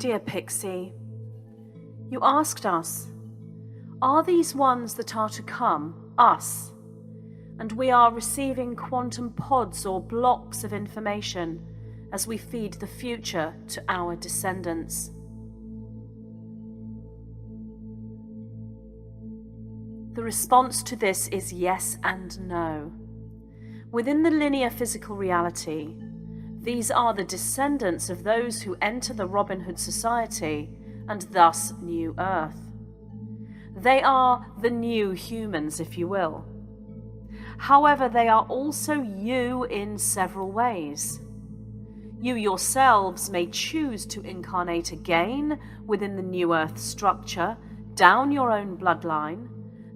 Dear Pixie, you asked us, are these ones that are to come us? And we are receiving quantum pods or blocks of information as we feed the future to our descendants. The response to this is yes and no. Within the linear physical reality, these are the descendants of those who enter the Robin Hood Society and thus New Earth. They are the new humans, if you will. However, they are also you in several ways. You yourselves may choose to incarnate again within the New Earth structure, down your own bloodline.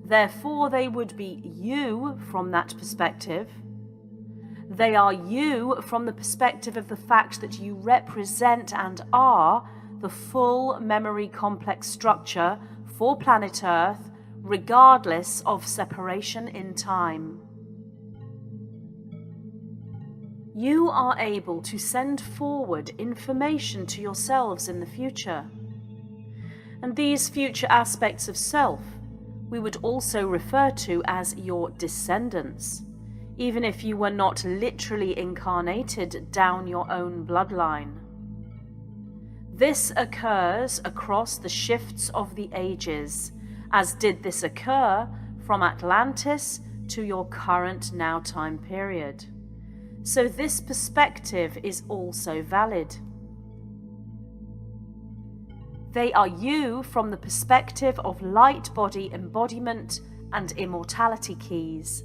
Therefore, they would be you from that perspective. They are you from the perspective of the fact that you represent and are the full memory complex structure for planet Earth, regardless of separation in time. You are able to send forward information to yourselves in the future. And these future aspects of self we would also refer to as your descendants, even if you were not literally incarnated down your own bloodline. This occurs across the shifts of the ages, as did this occur from Atlantis to your current now time period. So this perspective is also valid. They are you from the perspective of light body embodiment and immortality keys.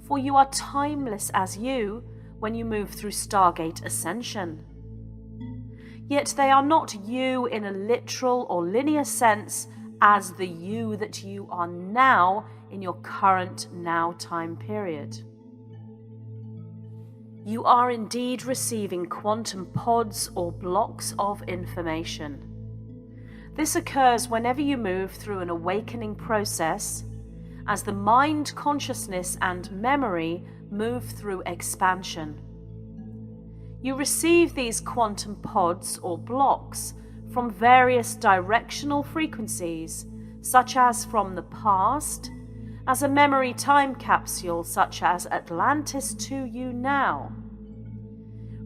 For you are timeless as you when you move through Stargate Ascension. Yet they are not you in a literal or linear sense as the you that you are now in your current now time period. You are indeed receiving quantum pods or blocks of information. This occurs whenever you move through an awakening process, as the mind, consciousness, and memory move through expansion. You receive these quantum pods or blocks from various directional frequencies, such as from the past, as a memory time capsule such as Atlantis to you now.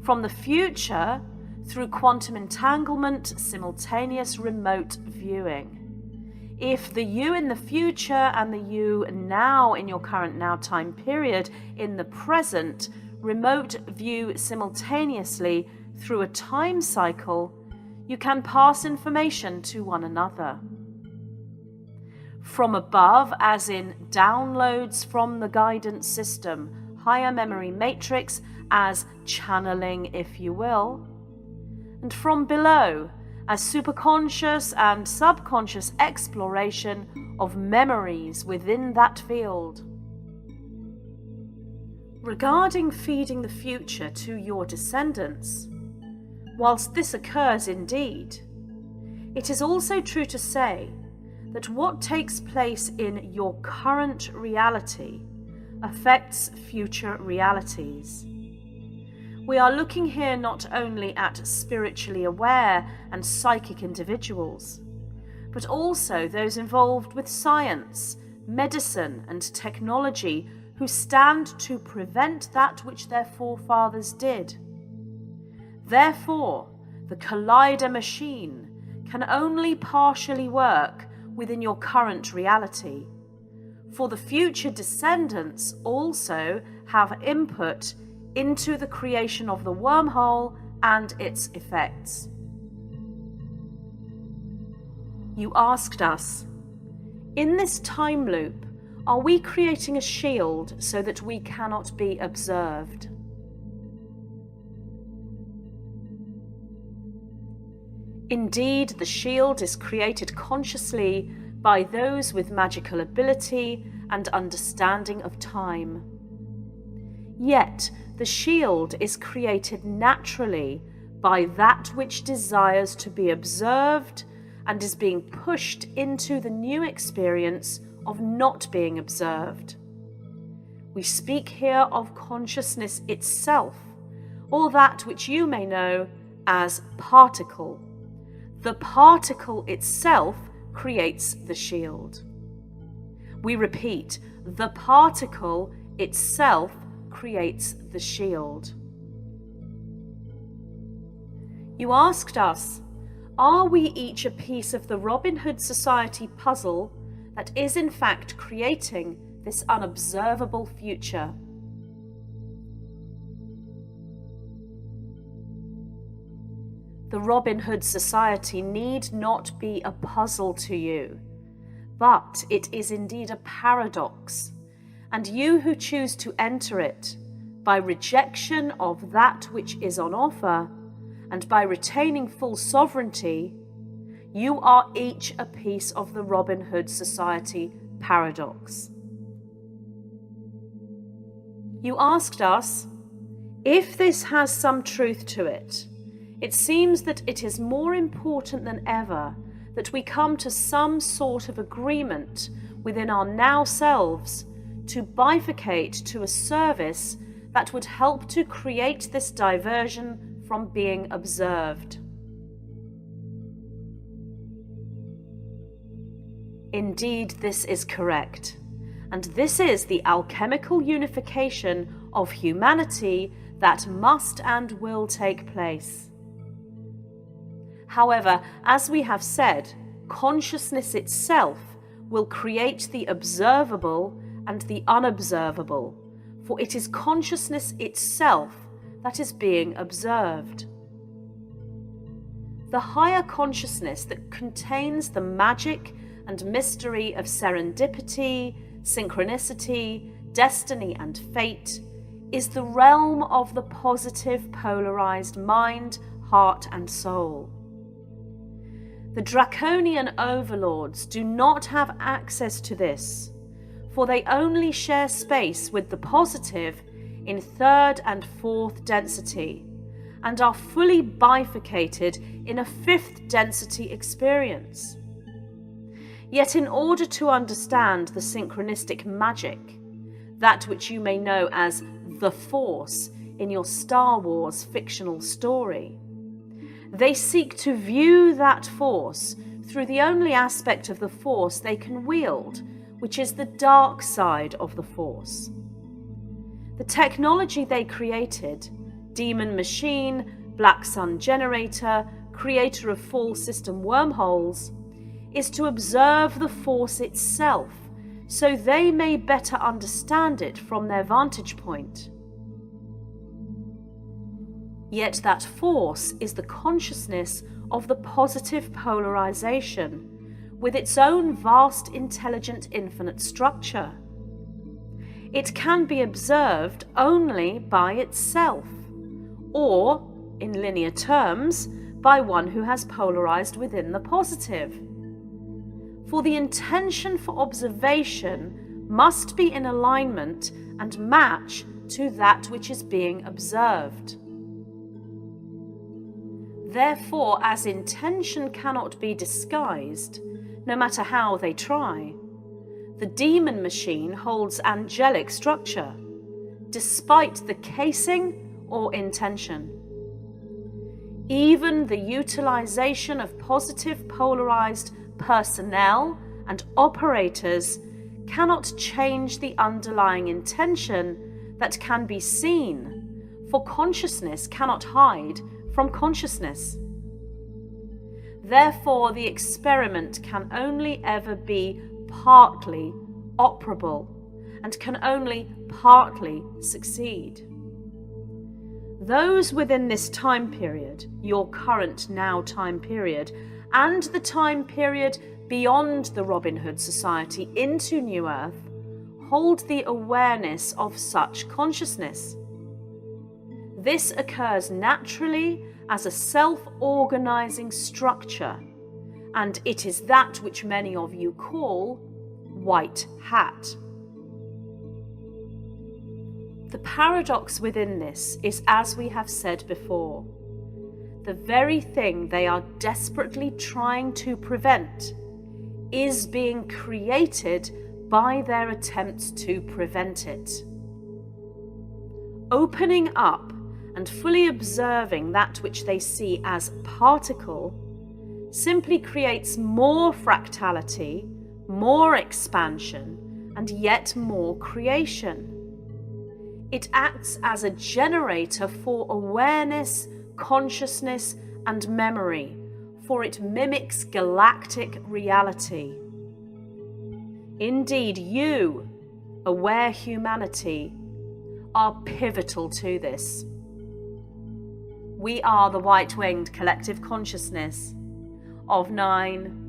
From the future, through quantum entanglement, simultaneous remote viewing. If the you in the future and the you now in your current now time period in the present remote view simultaneously through a time cycle, you can pass information to one another. From above, as in downloads from the guidance system, higher memory matrix as channeling, if you will. And from below, as superconscious and subconscious exploration of memories within that field. Regarding feeding the future to your descendants, whilst this occurs indeed, it is also true to say that what takes place in your current reality affects future realities. We are looking here not only at spiritually aware and psychic individuals, but also those involved with science, medicine, and technology who stand to prevent that which their forefathers did. Therefore, the collider machine can only partially work within your current reality, for the future descendants also have input into the creation of the wormhole and its effects. You asked us, in this time loop, are we creating a shield so that we cannot be observed? Indeed, the shield is created consciously by those with magical ability and understanding of time. Yet, the shield is created naturally by that which desires to be observed and is being pushed into the new experience of not being observed. We speak here of consciousness itself, or that which you may know as particle, The particle itself creates the shield. We repeat, the particle itself creates the shield. You asked us, are we each a piece of the Robin Hood Society puzzle that is in fact creating this unobservable future? The Robin Hood Society need not be a puzzle to you, but it is indeed a paradox, and you who choose to enter it by rejection of that which is on offer and by retaining full sovereignty, you are each a piece of the Robin Hood Society paradox. You asked us, if this has some truth to it, it seems that it is more important than ever that we come to some sort of agreement within our now selves to bifurcate to a service that would help to create this diversion from being observed. Indeed, this is correct, and this is the alchemical unification of humanity that must and will take place. However, as we have said, consciousness itself will create the observable and the unobservable, for it is consciousness itself that is being observed. The higher consciousness that contains the magic and mystery of serendipity, synchronicity, destiny, and fate is the realm of the positive polarized mind, heart, and soul. The draconian overlords do not have access to this, for they only share space with the positive in third and fourth density, and are fully bifurcated in a fifth density experience. Yet in order to understand the synchronistic magic, that which you may know as the Force in your Star Wars fictional story, they seek to view that force through the only aspect of the Force they can wield, which is the dark side of the Force. The technology they created, Demon Machine, Black Sun Generator, creator of Fall System Wormholes, is to observe the Force itself, so they may better understand it from their vantage point. Yet that Force is the consciousness of the positive polarization, with its own vast, intelligent, infinite structure. It can be observed only by itself, or, in linear terms, by one who has polarized within the positive. For the intention for observation must be in alignment and match to that which is being observed. Therefore, as intention cannot be disguised, no matter how they try, the demon machine holds angelic structure, despite the casing or intention. Even the utilization of positive polarized personnel and operators cannot change the underlying intention that can be seen, for consciousness cannot hide from consciousness. Therefore, the experiment can only ever be partly operable and can only partly succeed. Those within this time period, your current now time period, and the time period beyond the Robin Hood Society into New Earth, hold the awareness of such consciousness. This occurs naturally as a self-organizing structure, and it is that which many of you call white hat. The paradox within this is, as we have said before, the very thing they are desperately trying to prevent is being created by their attempts to prevent it. Opening up and fully observing that which they see as particle simply creates more fractality, more expansion, and yet more creation. It acts as a generator for awareness, consciousness, and memory, for it mimics galactic reality. Indeed, you, aware humanity, are pivotal to this. We are the white-winged collective consciousness of 9,